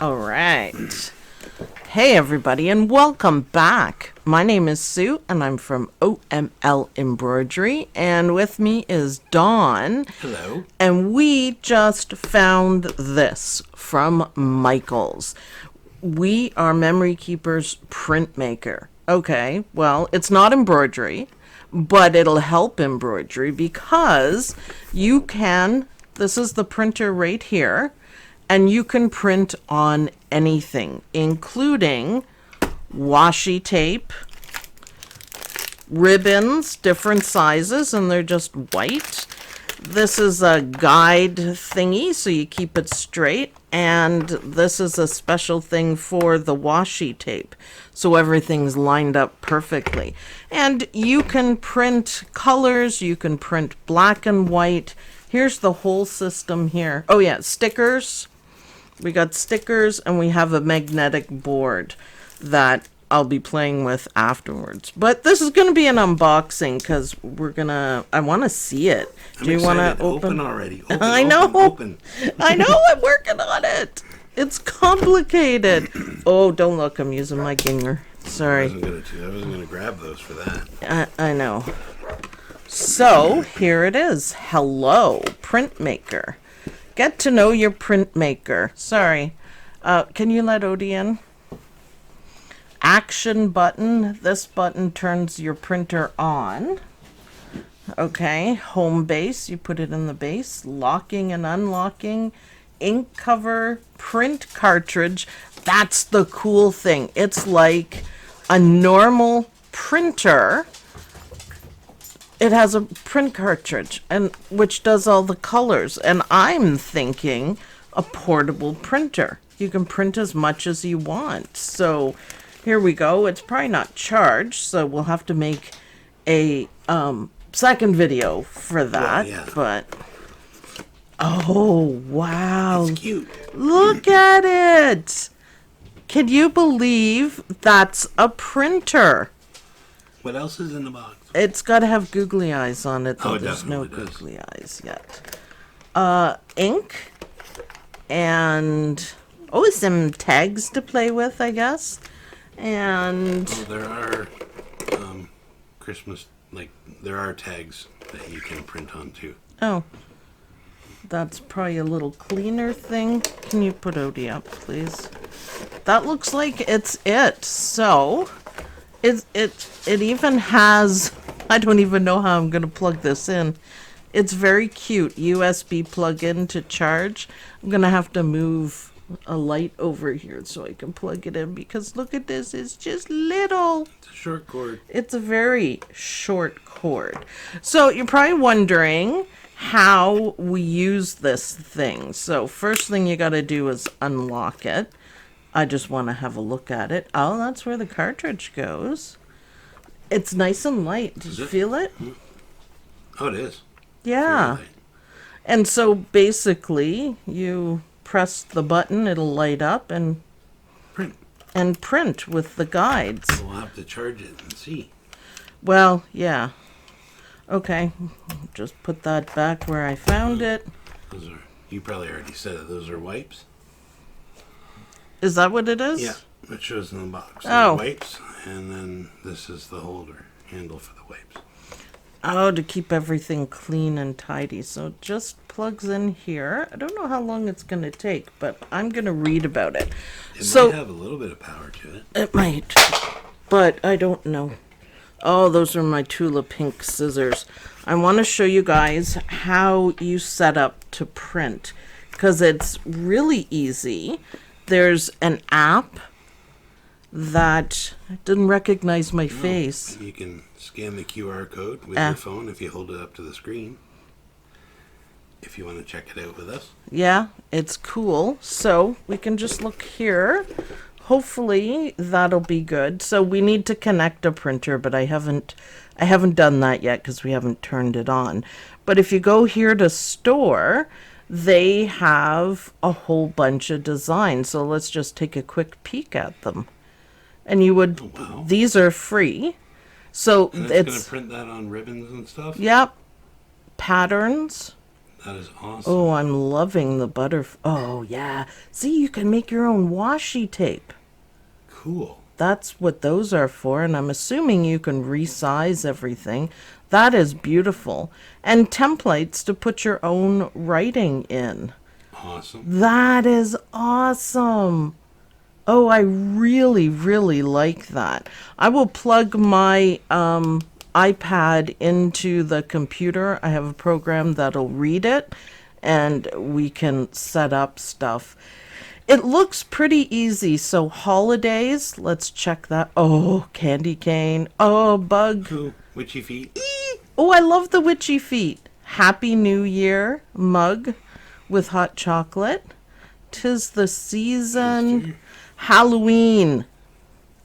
All right. Hey, everybody, and welcome back. My name is Sue, and I'm from OML Embroidery, and with me is Dawn. Hello. And we just found this from Michaels. We are Memory Keeper's Printmaker. Okay, well, it's not embroidery, but it'll help embroidery because you can, this is the printer right here, and you can print on anything, including washi tape, ribbons, different sizes, and they're just white. This is a guide thingy, so you keep it straight. And this is a special thing for the washi tape, so everything's lined up perfectly. And you can print colors, you can print black and white. Here's the whole system here. Oh yeah, stickers. We got stickers, and we have a magnetic board that I'll be playing with afterwards. But this is going to be an unboxing because I want to see it. Do you want to open already? I know. Open. I know. I'm working on it. It's complicated. Oh, don't look. I'm using my Ginger. Sorry. I wasn't going to grab those for that. I know. So here it is. Hello, Printmaker. Get to know your Printmaker. Sorry. Can you let Odie in? Action button. This button turns your printer on. Okay. Home base. You put it in the base. Locking and unlocking. Ink cover. Print cartridge. That's the cool thing. It's like a normal printer. It has a print cartridge, and which does all the colors. And I'm thinking a portable printer. You can print as much as you want. So here we go. It's probably not charged, so we'll have to make a second video for that. Well, yeah. But oh wow, It's cute. Look at it. Can you believe that's a printer? What else is in the box? It's got to have googly eyes on it, though. Oh, it There's no definitely does. googly eyes yet. Ink and some tags to play with, I guess. And Oh, there are Christmas, there are tags that you can print on too. oh, that's probably a little cleaner thing. Can you put Odie up, please? That looks like it's it. So it even has, I don't even know how I'm going to plug this in. It's very cute. USB plug-in to charge. I'm going to have to move a light over here so I can plug it in because look at this. It's just little. It's a short cord. It's a very short cord. So you're probably wondering how we use this thing. So first thing you got to do is unlock it. I just want to have a look at it. Oh, that's where the cartridge goes. It's nice and light. Did you feel it? Oh, it is. Yeah. Very light. And so basically, you press the button, it'll light up and print with the guides. We'll have to charge it and see. Well, yeah. Okay. Just put that back where I found it. You probably already said it. Those are wipes. Is that what it is? Yeah, it shows in the box. Oh. Wipes, and then this is the handle for the wipes. Oh, to keep everything clean and tidy. So it just plugs in here. I don't know how long it's going to take, but I'm going to read about it. It So might have a little bit of power to it. it might, but I don't know. Oh, those are my Tula pink scissors. I want to show you guys how you set up to print because it's really easy. There's an app that didn't recognize my face. You can scan the QR code with your phone if you hold it up to the screen. If you want to check it out with us. Yeah, it's cool. So we can just look here. Hopefully that'll be good. So we need to connect a printer, but I haven't done that yet because we haven't turned it on. But if you go here to store, they have a whole bunch of designs. So let's just take a quick peek at them. And you would, these are free. So and it's going to print that on ribbons and stuff? Yep. Patterns. That is awesome. Oh, I'm loving the Oh, yeah. See, you can make your own washi tape. Cool. That's what those are for, and I'm assuming you can resize everything. That is beautiful. And templates to put your own writing in. Awesome. That is awesome. Oh, I really, really like that. I will plug my iPad into the computer. I have a program that'll read it, and we can set up stuff. It looks pretty easy. So holidays, let's check that. Oh, candy cane. Oh, bug. Cool. Witchy feet. Oh, I love the witchy feet. Happy New Year mug with hot chocolate. 'Tis the season. Easter. Halloween.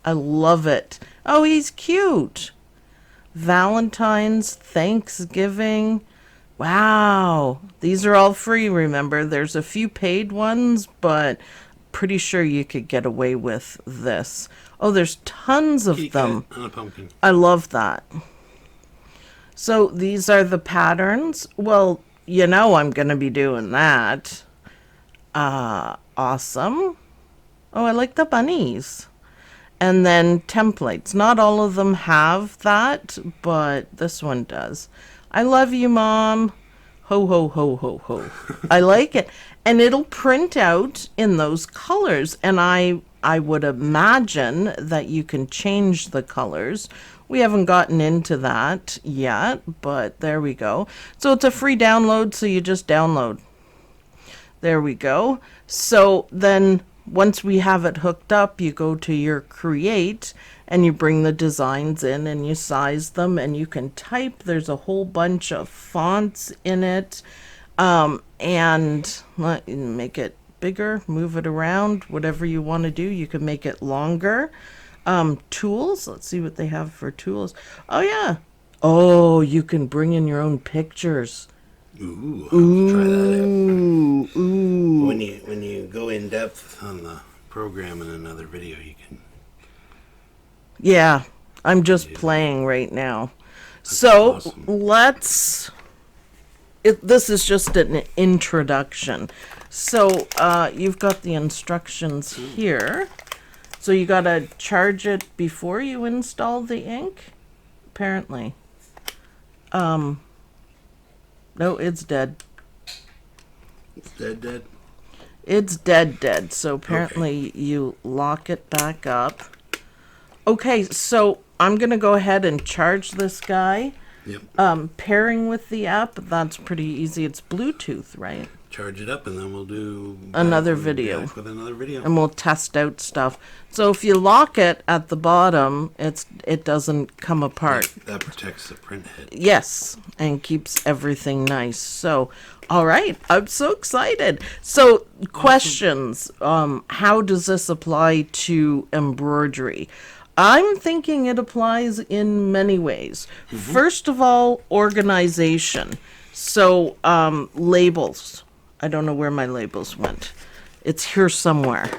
I love it. Oh, he's cute. Valentine's, Thanksgiving. Wow. These are all free, remember. There's a few paid ones, but pretty sure you could get away with this. Oh, there's tons of Kitty them. cat on a pumpkin. I love that. So these are the patterns. Well, you know I'm going to be doing that. Awesome. Oh, I like the bunnies. And then templates. Not all of them have that, but this one does. I love you, Mom. Ho, ho, ho, ho, ho. I like it. And it'll print out in those colors. And I would imagine that you can change the colors. We haven't gotten into that yet, but there we go. So it's a free download, so you just download. There we go. So then once we have it hooked up, you go to your create and you bring the designs in and you size them and you can type. There's a whole bunch of fonts in it. And make it bigger, move it around, whatever you want to do. You can make it longer. Tools, let's see what they have for tools. Oh, yeah. Oh, you can bring in your own pictures. Ooh, I'll try that out. Ooh. When you go in depth on the program in another video, you can. Yeah, I'm just playing right now. So awesome. this is just an introduction. So you've got the instructions here. So you got to charge it before you install the ink, apparently. No, it's dead. It's dead. It's dead. So apparently you lock it back up. Okay, so I'm going to go ahead and charge this guy. Yep. Pairing with the app, that's pretty easy. It's Bluetooth, right? Charge it up and then we'll do Another video. back with another video. And we'll test out stuff. So if you lock it at the bottom, it doesn't come apart. That protects the print head. Yes, and keeps everything nice. So, all right, I'm so excited. So, questions. How does this apply to embroidery? I'm thinking it applies in many ways. First of all, organization. So, labels. I don't know where my labels went. It's here somewhere.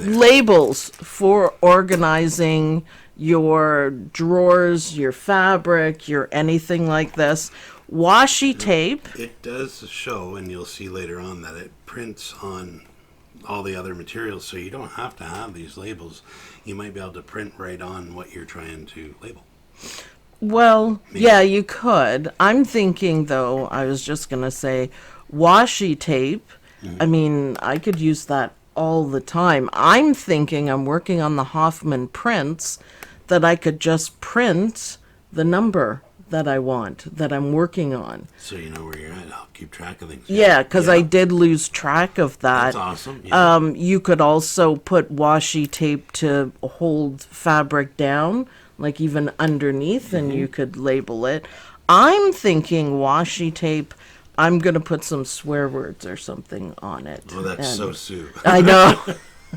Labels for organizing your drawers, your fabric, your anything like this. Washi tape. It does show, and you'll see later on, that it prints on all the other materials, so you don't have to have these labels. You might be able to print right on what you're trying to label. Well, Maybe. yeah, you could. I'm thinking, though, I was just going to say washi tape. I mean, I could use that all the time. I'm thinking, I'm working on the Hoffman prints, that I could just print the number that I want, that I'm working on. So you know where you're at. I'll keep track of things. Yeah, because I did lose track of that. That's awesome. Yeah. You could also put washi tape to hold fabric down, like even underneath, and you could label it. I'm thinking washi tape, I'm going to put some swear words or something on it. Oh, that's so Sue. I know.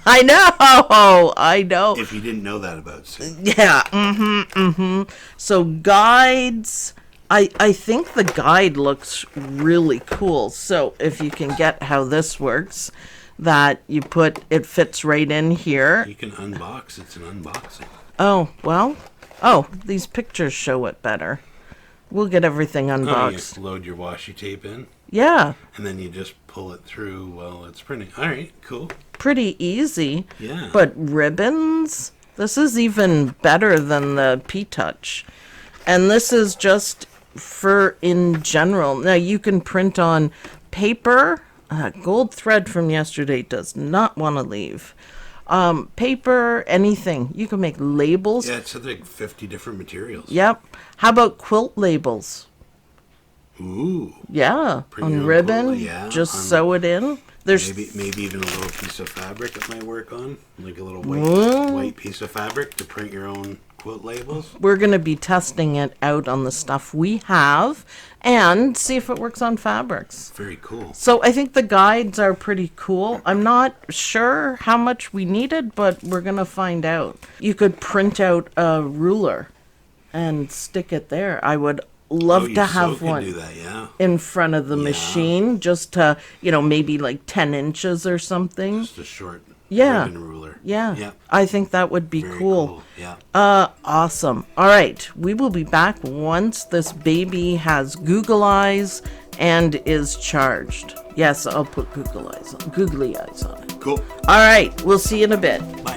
I know. If you didn't know that about Sue. Yeah. So guides, I think the guide looks really cool. So if you can get how this works, that you put, it fits right in here. You can unbox. It's an unboxing. Oh, well. Oh, these pictures show it better. We'll get everything Oh, you unboxed. load your washi tape in, Yeah, and then you just pull it through while it's printing. All right, cool. pretty easy. Yeah. But ribbons, this is even better than the P-Touch. And this is just for in general. Now you can print on paper. Gold thread from yesterday does not want to leave. Paper, anything. You can make labels. Yeah, it's like 50 different materials. Yep. How about quilt labels? Ooh. Yeah, Print your on own ribbon. quilt, yeah, Just on- sew it in. There's Maybe even a little piece of fabric it might work on, like a little Whoa. white piece of fabric to print your own quilt labels. we're going to be testing it out on the stuff we have and see if it works on fabrics. Very cool. So I think the guides are pretty cool. I'm not sure how much we needed, but we're going to find out. You could print out a ruler and stick it there. I would love Oh, you to so have can one do that, yeah. in front of the Yeah. machine, just to, maybe like 10 inches or something. Just a short Yeah. ribbon ruler. Yeah, Yeah. I think that would be Very cool. Yeah. Awesome. All right, we will be back once this baby has Google eyes and is charged. Yes, I'll put googly eyes on it. Cool. All right, we'll see you in a bit. Bye.